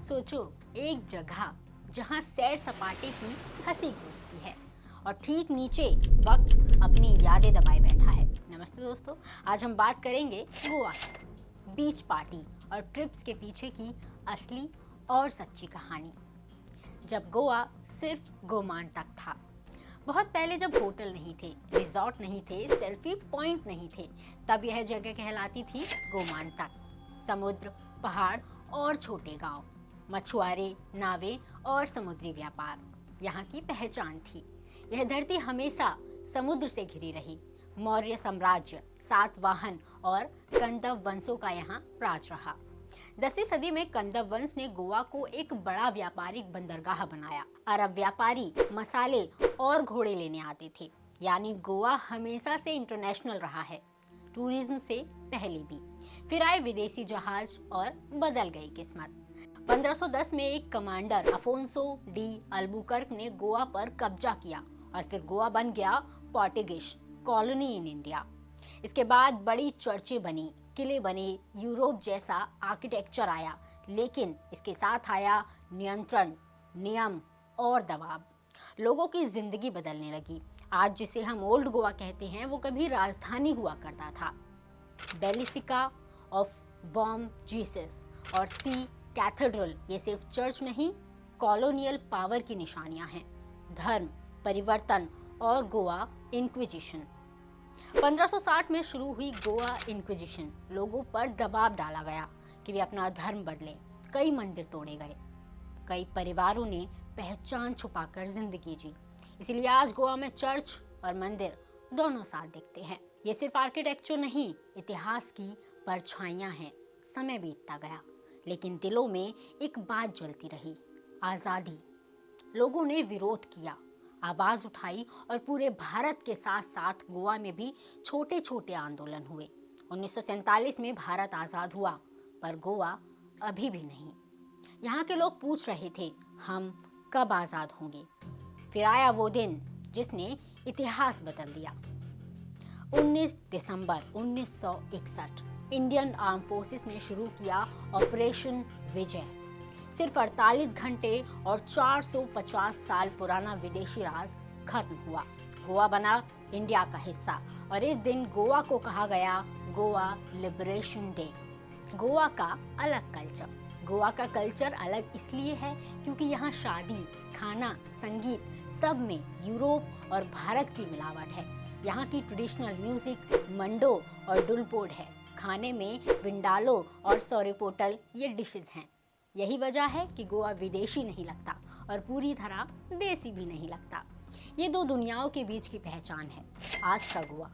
सोचो, एक जगह जहां सैर सपाटे की हंसी गूंजती है और ठीक नीचे वक्त अपनी यादें दबाए बैठा है। नमस्ते दोस्तों, आज हम बात करेंगे गोवा की बीच पार्टी और ट्रिप्स के पीछे की असली और सच्ची कहानी। जब गोवा सिर्फ गोमांतक था, बहुत पहले, जब होटल नहीं थे, रिजॉर्ट नहीं थे, सेल्फी पॉइंट नहीं थे, तब यह जगह कहलाती थी गोमांतक। समुद्र, पहाड़ और छोटे गांव, मछुआरे, नावें और समुद्री व्यापार यहाँ की पहचान थी। यह धरती हमेशा समुद्र से घिरी रही। मौर्य साम्राज्य, सातवाहन और कंदव वंशों का यहाँ राज रहा। 10वीं सदी में कंदव वंश ने गोवा को एक बड़ा व्यापारिक बंदरगाह बनाया। अरब व्यापारी मसाले और घोड़े लेने आते थे, यानी गोवा हमेशा से इंटरनेशनल रहा है, टूरिज्म से पहले भी। फिर आए विदेशी जहाज और बदल गई किस्मत। 1510 में एक कमांडर अफोंसो डी अल्बुकर्क ने गोवा पर कब्जा किया और फिर गोवा बन गया पोर्टुगीज कॉलोनी इन इंडिया। इसके बाद बड़ी चर्चें बनी, किले बने, यूरोप जैसा आर्किटेक्चर आया, लेकिन इसके साथ आया नियंत्रण, नियम और दबाव। लोगों की जिंदगी बदलने लगी। आज जिसे हम ओल्ड गोवा कहते हैं, वो कभी राजधानी हुआ करता था। बेलिसिका ऑफ बॉम जीसस और सी कैथेड्रल ये सिर्फ चर्च नहीं, कॉलोनियल पावर की निशानियां हैं। धर्म परिवर्तन और गोवा इंक्विजिशन। 1560 में शुरू हुई गोवा इंक्विजिशन। लोगों पर दबाव डाला गया कि वे अपना धर्म बदलें। कई मंदिर तोड़े गए, कई परिवारों ने पहचान छुपाकर जिंदगी जी। इसलिए आज गोवा में चर्च और मंदिर दोनों साथ दिखते हैं। ये सिर्फ आर्किटेक्चर नहीं, इतिहास की परछाइयां हैं। समय बीतता गया, लेकिन दिलों में एक बात जलती रही, आज़ादी। लोगों ने विरोध किया, आवाज उठाई और पूरे भारत के साथ साथ गोवा में भी छोटे छोटे आंदोलन हुए। 1947 में भारत आज़ाद हुआ, पर गोवा अभी भी नहीं। यहाँ के लोग पूछ रहे थे, हम कब आज़ाद होंगे? फिर आया वो दिन जिसने इतिहास बदल दिया। 19 दिसंबर 1961 इंडियन आर्म फोर्सेस ने शुरू किया ऑपरेशन विजय। सिर्फ 48 घंटे और 450 साल पुराना विदेशी राज खत्म हुआ। गोवा बना इंडिया का हिस्सा और इस दिन गोवा को कहा गया गोवा लिबरेशन डे। गोवा का अलग कल्चर। गोवा का कल्चर अलग इसलिए है क्योंकि यहाँ शादी, खाना, संगीत सब में यूरोप और भारत की मिलावट है। यहाँ की ट्रेडिशनल म्यूजिक मंडो और डुलपोड है। खाने में विंडालो और सोरेपोटल ये डिशेस हैं। यही वजह है कि गोवा विदेशी नहीं लगता और पूरी तरह देसी भी नहीं लगता। ये दो दुनियाओं के बीच की पहचान है आज का गोवा।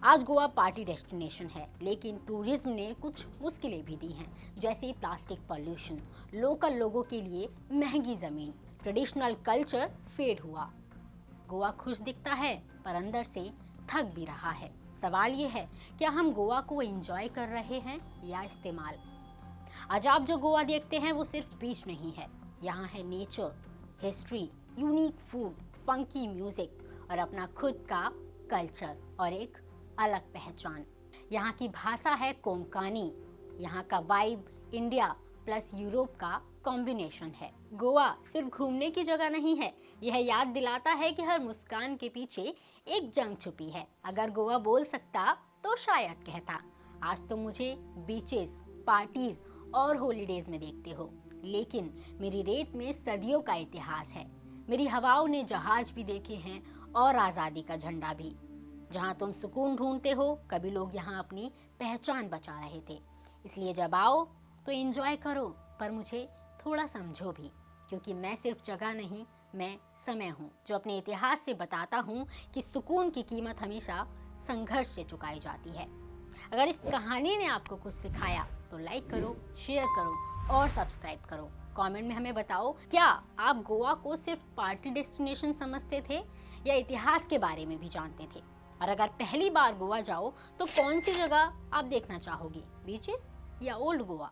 आज गोवा पार्टी डेस्टिनेशन है, लेकिन टूरिज्म ने कुछ मुश्किलें भी दी हैं, जैसे प्लास्टिक पॉल्यूशन, लोकल लोगों के लिए महंगी ज़मीन, ट्रेडिशनल कल्चर फेड हुआ। गोवा खुश दिखता है पर अंदर से थक भी रहा है। सवाल ये है, क्या हम गोवा को एंजॉय कर रहे हैं या इस्तेमाल? आज आप जो गोवा देखते हैं वो सिर्फ बीच नहीं है। यहाँ है nature, history, unique food, funky music और अपना खुद का कल्चर और एक अलग पहचान। यहाँ की भाषा है कोंकणी। यहाँ का वाइब इंडिया प्लस यूरोप का कॉम्बिनेशन है। गोवा सिर्फ घूमने की जगह नहीं है, यह याद दिलाता है कि हर मुस्कान के पीछे एक जंग छुपी है। अगर गोवा बोल सकता तो शायद कहता, आज तो मुझे बीचेस, पार्टीज और हॉलीडेज में देखते हो, लेकिन मेरी रेत में सदियों का इतिहास है। मेरी हवाओं ने जहाज भी देखे हैं और आज़ादी का झंडा भी। जहाँ तुम सुकून ढूंढते हो, कभी लोग यहाँ अपनी पहचान बचा रहे थे। इसलिए जब आओ तो एंजॉय करो, पर मुझे थोड़ा समझो भी, क्योंकि मैं सिर्फ जगह नहीं, मैं समय हूँ जो अपने इतिहास से बताता हूँ कि सुकून की कीमत हमेशा संघर्ष से चुकाई जाती है। अगर इस कहानी ने आपको कुछ सिखाया तो लाइक करो, शेयर करो और सब्सक्राइब करो। कमेंट में हमें बताओ, क्या आप गोवा को सिर्फ पार्टी डेस्टिनेशन समझते थे या इतिहास के बारे में भी जानते थे? और अगर पहली बार गोवा जाओ तो कौन सी जगह आप देखना चाहोगे, बीचेस या ओल्ड गोवा?